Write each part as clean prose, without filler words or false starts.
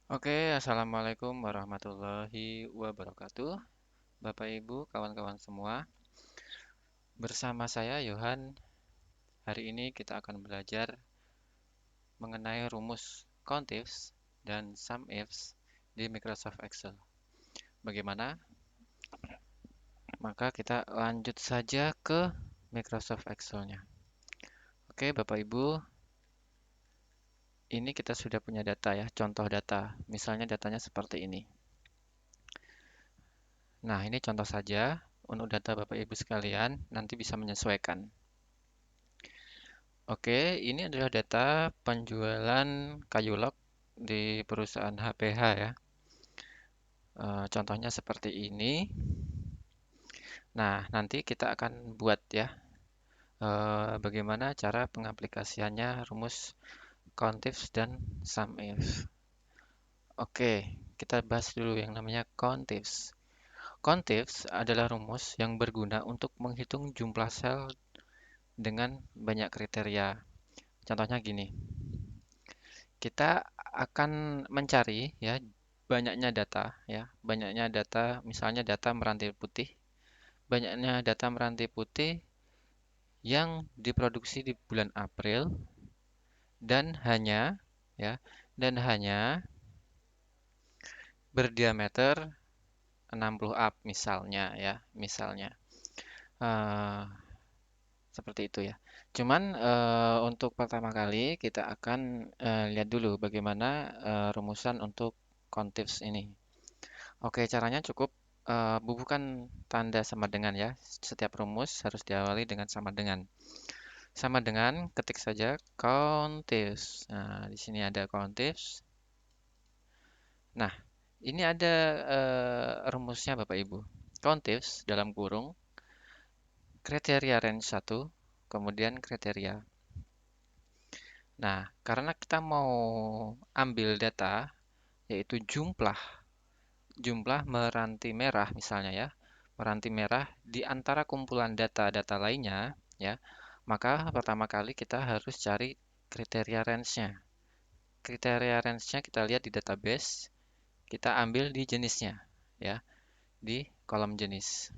Oke, assalamualaikum warahmatullahi wabarakatuh. Bapak, Ibu, kawan-kawan semua, bersama saya Yohan. Hari ini kita akan belajar mengenai rumus CONTIFs dan SUMIFs di Microsoft Excel. Bagaimana? Maka kita lanjut saja ke Microsoft Excel-nya. Oke, Bapak Ibu, ini kita sudah punya data ya, contoh data. Misalnya datanya seperti ini. Nah, ini contoh saja untuk data Bapak Ibu sekalian, nanti bisa menyesuaikan. Oke, ini adalah data penjualan kayu log di perusahaan HPH ya. Contohnya seperti ini. Nah, nanti kita akan buat ya bagaimana cara pengaplikasiannya rumus CONTIFs dan SUMIF. Oke, kita bahas dulu yang namanya CONTIFs. CONTIFs adalah rumus yang berguna untuk menghitung jumlah sel dengan banyak kriteria. Contohnya gini. Kita akan mencari ya banyaknya data misalnya data meranti putih, banyaknya data meranti putih yang diproduksi di bulan April dan hanya ya dan hanya berdiameter 60 up misalnya Eh, seperti itu ya. Cuman untuk pertama kali kita akan lihat dulu bagaimana rumusan untuk CONTIFs ini. Oke, caranya cukup bubuhkan tanda sama dengan ya. Setiap rumus harus diawali dengan sama dengan. Sama dengan, ketik saja CONTIFs. Nah, di sini ada CONTIFs. Nah, ini ada rumusnya Bapak Ibu. CONTIFs dalam kurung kriteria range 1, kemudian kriteria. Nah, karena kita mau ambil data yaitu jumlah meranti merah misalnya ya, meranti merah di antara kumpulan data-data lainnya ya, maka pertama kali kita harus cari kriteria range-nya. Kriteria range-nya kita lihat di database, kita ambil di jenisnya ya, di kolom jenis.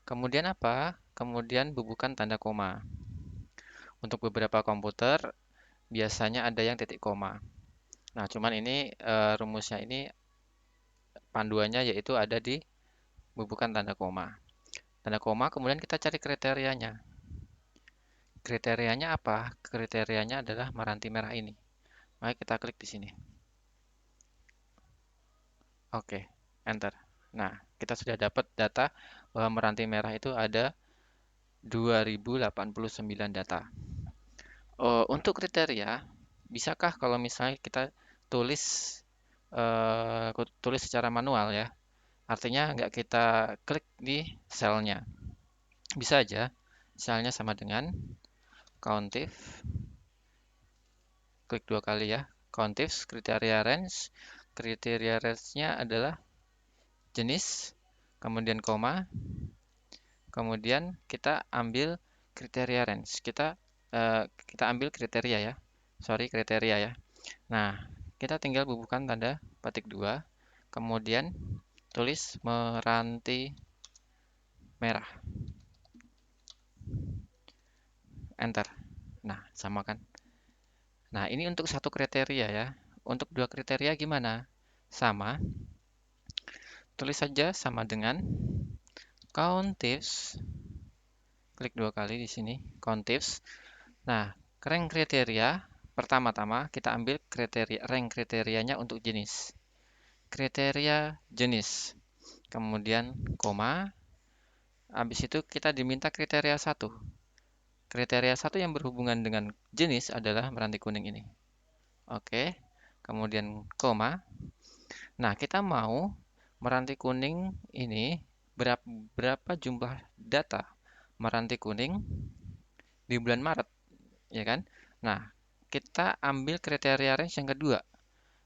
Kemudian apa? Kemudian bubuhkan tanda koma. Untuk beberapa komputer biasanya ada yang titik koma. Nah, cuman ini rumusnya ini panduannya yaitu ada di bubuhkan tanda koma. Tanda koma, kemudian kita cari kriterianya. Kriterianya apa? Kriterianya adalah meranti merah ini. Mari kita klik di sini. Oke, enter. Nah, kita sudah dapat data bahwa meranti merah itu ada 2089 data. Untuk kriteria, bisakah kalau misalnya kita tulis tulis secara manual ya? Artinya nggak kita klik di selnya. Bisa aja, selnya sama dengan COUNTIF, klik dua kali ya. COUNTIFs, kriteria range-nya adalah jenis, kemudian koma, kemudian kita ambil kriteria range. Kita ambil kriteria ya. Sorry, kriteria ya. Nah, kita tinggal bubuhkan tanda petik 2, kemudian tulis meranti merah. Enter. Nah, sama kan? Nah, ini untuk satu kriteria ya. Untuk dua kriteria gimana? Sama. Tulis saja sama dengan COUNTIFs. Klik dua kali di sini, COUNTIFs. Nah, rank kriteria pertama-tama kita ambil rank kriterianya untuk jenis. Kriteria jenis. Kemudian koma. Habis itu kita diminta kriteria satu. Kriteria satu yang berhubungan dengan jenis adalah meranti kuning ini. Oke. Kemudian koma. Nah, kita mau meranti kuning ini berapa jumlah data meranti kuning di bulan Maret, ya kan? Nah, kita ambil kriteria range yang kedua.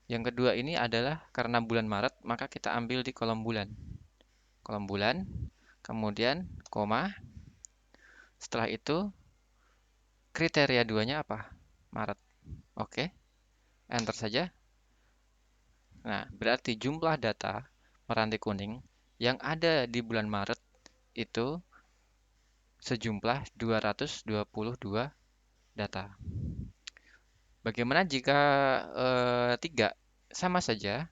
Yang kedua ini adalah karena bulan Maret, maka kita ambil di kolom bulan. Kolom bulan, kemudian koma. Setelah itu, kriteria duanya apa? Maret. Oke, enter saja. Nah, berarti jumlah data meranti kuning yang ada di bulan Maret itu sejumlah 222 data. Bagaimana jika tiga? Sama saja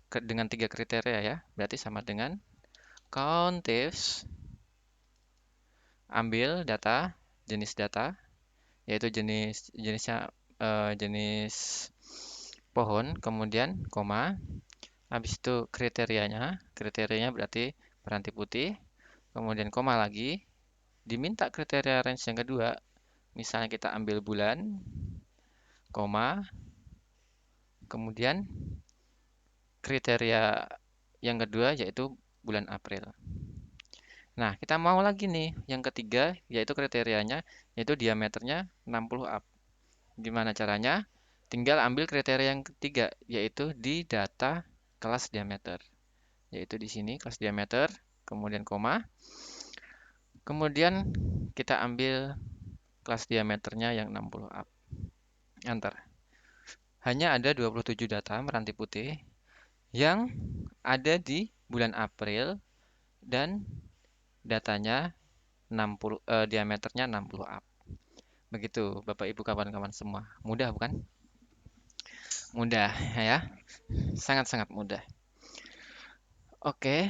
dengan tiga kriteria ya. Berarti sama dengan countifs, ambil data, jenis data, yaitu jenisnya jenis pohon, kemudian koma, habis itu kriterianya berarti peranti putih, kemudian koma lagi, diminta kriteria range yang kedua, misalnya kita ambil bulan, koma, kemudian kriteria yang kedua yaitu bulan April. Nah, kita mau lagi nih yang ketiga yaitu kriterianya yaitu diameternya 60 up. Gimana caranya? Tinggal ambil kriteria yang ketiga yaitu di data kelas diameter. Yaitu di sini kelas diameter, kemudian koma. Kemudian kita ambil kelas diameternya yang 60 up. Enter. Hanya ada 27 data meranti putih yang ada di bulan April dan datanya 60 diameternya 60 up. Begitu, Bapak Ibu kawan-kawan semua. Mudah bukan? Mudah ya. Sangat-sangat mudah. Oke,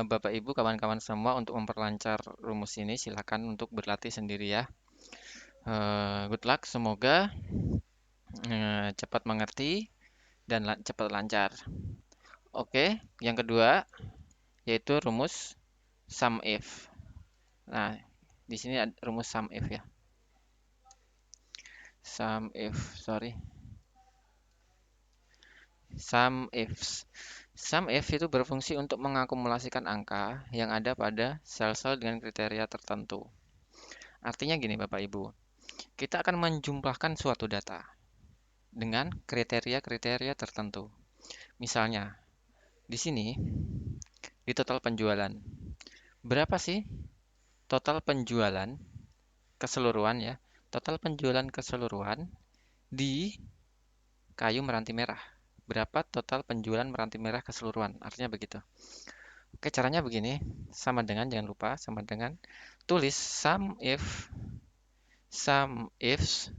Bapak Ibu kawan-kawan semua untuk memperlancar rumus ini silakan untuk berlatih sendiri ya. Good luck, semoga cepat mengerti dan cepat lancar. Oke, yang kedua yaitu rumus sum if. Nah, di sini ada rumus sum if ya. Sum if, sorry. Sum ifs. Sum if itu berfungsi untuk mengakumulasikan angka yang ada pada sel-sel dengan kriteria tertentu. Artinya gini Bapak Ibu, kita akan menjumlahkan suatu data dengan kriteria-kriteria tertentu. Misalnya, di sini di total penjualan. Berapa sih total penjualan keseluruhan ya? Total penjualan keseluruhan di kayu meranti merah. Berapa total penjualan meranti merah keseluruhan? Artinya begitu. Oke, caranya begini. Sama dengan, jangan lupa, sama dengan tulis sum ifs,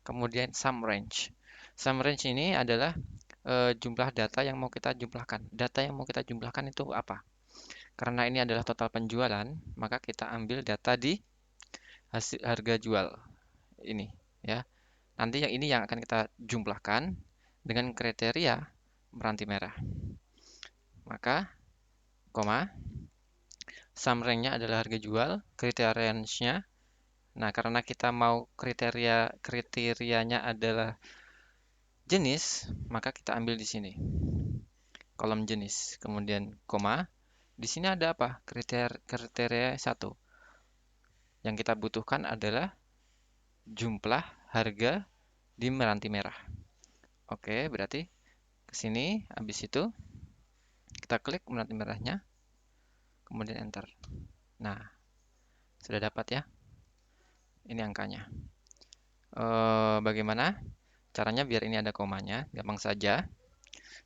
kemudian sum range. Sum range ini adalah jumlah data yang mau kita jumlahkan. Data yang mau kita jumlahkan itu apa? Karena ini adalah total penjualan, maka kita ambil data di hasil harga jual ini ya. Nanti yang ini yang akan kita jumlahkan dengan kriteria meranti merah. Maka koma sum range-nya adalah harga jual, kriteria range-nya. Nah, karena kita mau kriterianya adalah jenis, maka kita ambil di sini kolom jenis, kemudian koma. Di sini ada apa? Kriteria 1. Yang kita butuhkan adalah jumlah harga di meranti merah. Oke, berarti ke sini habis itu kita klik meranti merahnya, kemudian enter. Nah, sudah dapat ya. Ini angkanya. Bagaimana caranya biar ini ada komanya? Gampang saja.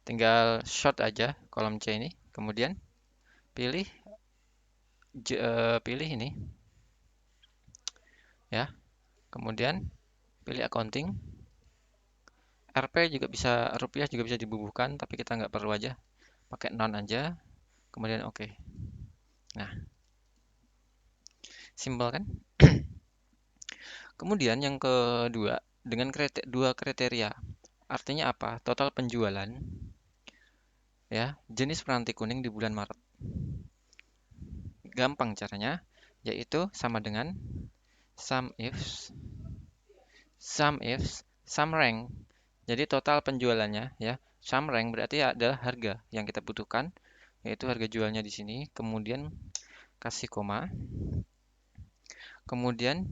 Tinggal short aja kolom C ini, kemudian pilih pilih ini ya. Kemudian pilih accounting. Rp juga bisa, rupiah juga bisa dibubuhkan, tapi kita nggak perlu aja. Pakai non aja, kemudian oke. Nah, simpel kan? Kemudian yang kedua, dengan dua kriteria. Artinya apa? Total penjualan ya, jenis peranti kuning di bulan Maret. Gampang caranya, yaitu sama dengan sum ifs, sum rank. Jadi total penjualannya ya, sum rank berarti adalah harga yang kita butuhkan, yaitu harga jualnya di sini. Kemudian kasih koma. Kemudian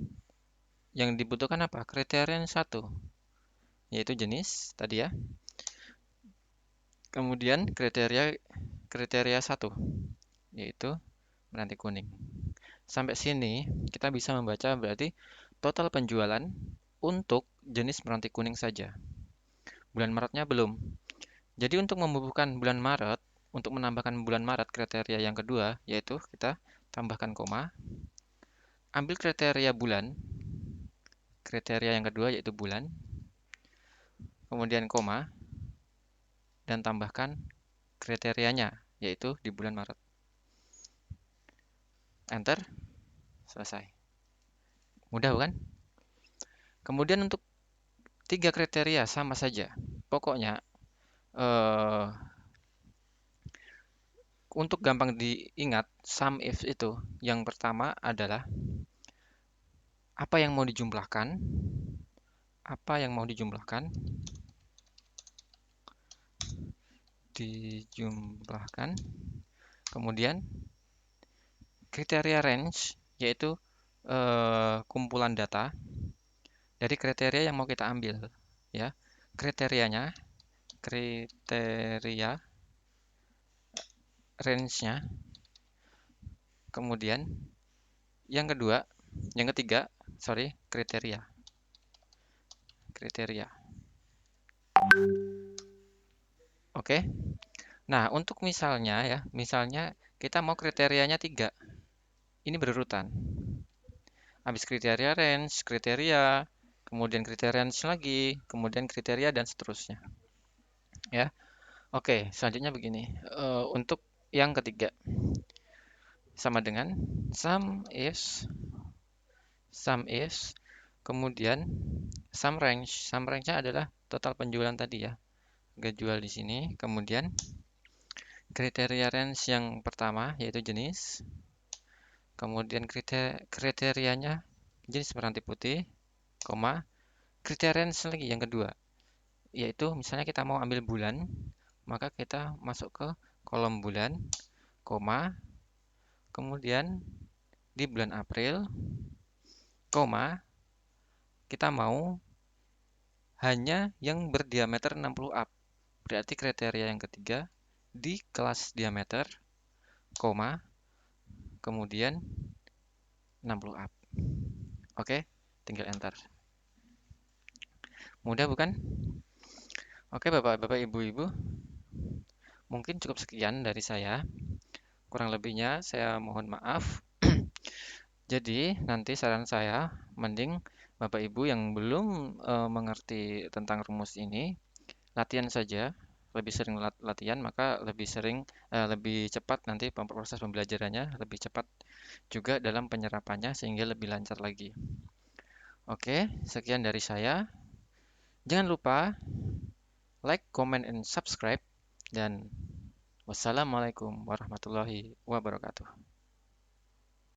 yang dibutuhkan apa? Kriteria yang 1, yaitu jenis tadi ya. Kemudian kriteria 1, yaitu meranti kuning. Sampai sini kita bisa membaca berarti total penjualan untuk jenis meranti kuning saja. Bulan Maretnya belum. Jadi untuk membubuhkan bulan Maret, untuk menambahkan bulan Maret kriteria yang kedua, yaitu kita tambahkan koma, ambil kriteria bulan, kriteria yang kedua yaitu bulan, kemudian koma, dan tambahkan kriterianya, yaitu di bulan Maret. Enter, selesai. Mudah bukan? Kemudian untuk tiga kriteria sama saja. Pokoknya eh, untuk gampang diingat, sum if itu yang pertama adalah apa yang mau dijumlahkan, apa yang mau dijumlahkan, kemudian kriteria range yaitu kumpulan data dari kriteria yang mau kita ambil, ya. Kriterianya, kriteria range-nya, kemudian yang kedua, yang ketiga, sorry, kriteria. Oke. Nah, untuk misalnya ya, misalnya kita mau kriterianya 3. Ini berurutan. Habis kriteria range, kriteria, kemudian kriteria range lagi, kemudian kriteria dan seterusnya. Ya. Oke, selanjutnya begini. Untuk yang ketiga sama dengan sum is kemudian sum range. Sum range-nya adalah total penjualan tadi ya. Harga jual di sini, kemudian kriteria range yang pertama yaitu jenis, kemudian kriterianya jenis meranti putih, koma, kriteria range lagi yang kedua, yaitu misalnya kita mau ambil bulan, maka kita masuk ke kolom bulan, koma, kemudian di bulan April, koma, kita mau hanya yang berdiameter 60 up. Berarti kriteria yang ketiga di kelas diameter, koma, kemudian 60 up. Oke, tinggal enter. Mudah bukan? Oke, Bapak-bapak, Ibu-ibu, mungkin cukup sekian dari saya. Kurang lebihnya saya mohon maaf. Jadi, nanti saran saya, mending Bapak Ibu yang belum mengerti tentang rumus ini, latihan saja. Lebih sering latihan, maka lebih cepat nanti proses pembelajarannya, lebih cepat juga dalam penyerapannya sehingga lebih lancar lagi. Oke, sekian dari saya. Jangan lupa like, comment, and subscribe. Dan wassalamualaikum warahmatullahi wabarakatuh.